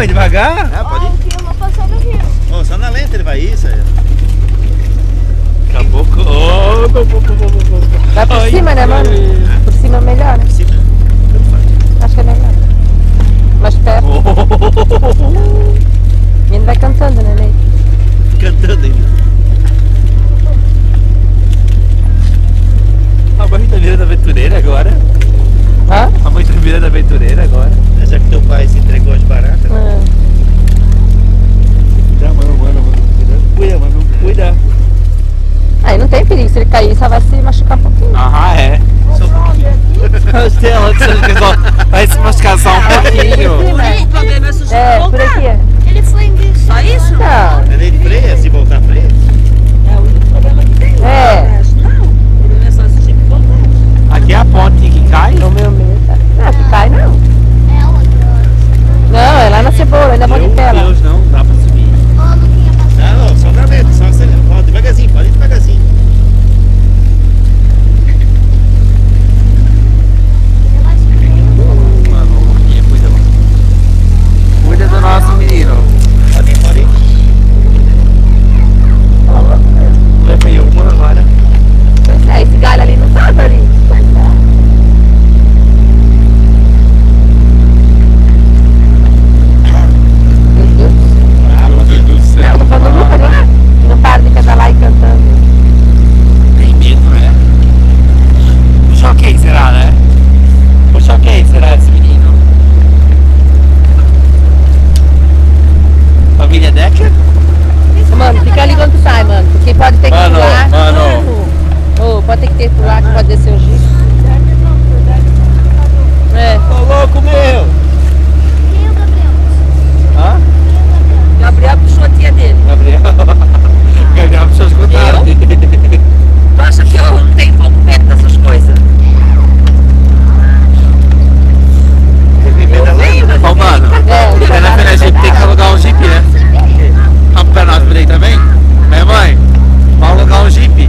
vai devagar? Ah, pode ir. Eu vou passar no rio. Oh, só na lenta ele vai isso. Acabou com... Vai por cima, né, mano? Por cima é melhor, né? Sim, Acho que é melhor. Mais perto. E ele vai cantando, né, Ney? cantando ainda. A mãe tá virando aventureira agora. Hã? A mãe tá virando aventureira agora. Já que teu pai se entregou de barata. Ah. Cuida, mano. Cuida, mano. Cuida. Aí não tem perigo, se ele cair só vai se machucar um pouquinho. Aham, é. Só um pouquinho. Estela, vai se machucar só um pouquinho. O problema é se o senhor É, por voltar. aqui é. Ele foi em Só isso? Não, É nem freia, se voltar freia. É o único problema que tem. É. O resto não. O problema é só se tipo voltar. Aqui é a ponte que cai. o meu medo. Não, que cai não. É outra. Não, é lá na cebola, ainda vou Meu de tela. Deus, não dá pra subir. Ô, Luquinha, passou. Não, só na lenta, só acelerando. Ó, devagarzinho, pode ir devagarzinho. Mano, cuida, mano. Cuida do nosso menino. Pode ir, pode ir. Levei uma agora. Pois é, esse galho ali não tava ali. Meu Deus. Meu Deus do céu. Eu tô falando do Lucas lá, que não para de cantar lá e cantando. Tem medo, né? Puxa quem será, né? Puxa quem será esse menino? Família Decker? Mano, fica ali quando tu sai, mano. Porque pode ter que Mano, pular. mano. Ô, pode ter que ter que pular, que pode descer o jeito. É. Ô louco meu! Quem é o Gabriel? Hã? Gabriel puxou a tia dele. Gabriel. Gabriel precisa escutar. Tu acha que eu não tenho envolvimento dessas coisas? Ô mano, É, na frente a gente tem que alugar um jeep, né? Vamos pra nós por aí também? Mãe, vamos alugar um jeep.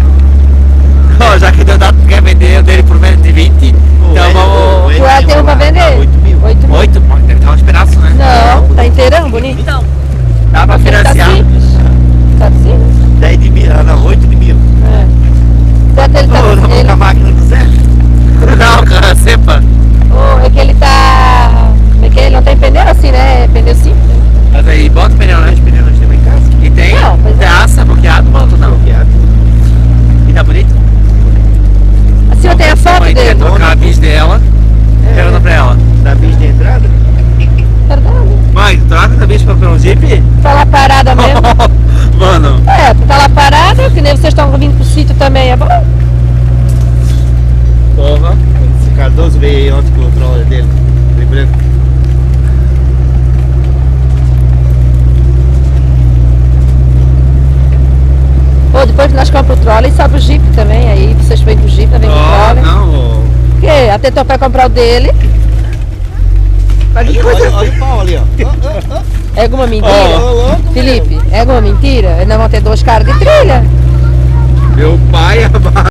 Ó, já que deu dado quer vender o dele por menos de 20, então vamos. Tu tem um pra vender? 8 mil. 8 mil. 8? Deve estar uns pedaços, né? Não, tá inteirão, bonito. Então, Dá pra Tá financiar. simples. Tá simples. 10 de mil, não, 8 de mil. É. Certo, ele tá. Ô, não vou com a máquina do Zé. Não, cara, cepa. É que ele tá. É que ele não tem pneu assim, né? É pneu simples. Mas aí bota o pneu, né? Os pneus nós temos em casa. E tem Não, pois é. terraça, bloqueado, mano, não. Bloqueado. E tá bonito? Assim eu tenho a foto Mãe quer dele. trocar a bis dela, pergunta pra ela. Da bicha de entrada. Verdade. Mãe, troca a bis pra um jeep? Tá lá parada mesmo. Mano, É, tu tá lá parada, que nem vocês estão vindo pro sítio também, é bom? porra. Esse Cardoso veio aí ontem com o troller dele. De branco. Ou depois que nós compramos o trolley, sobe o Jeep também, aí vocês vêm com o Jeep, vem com o Ó, trolley. não, Porque até teu pai comprar o dele, Olha o pau ali, ó. é alguma mentira? Ô, louco, Felipe, é alguma mentira? Nós vamos ter 2 caras de trilha. meu pai amado.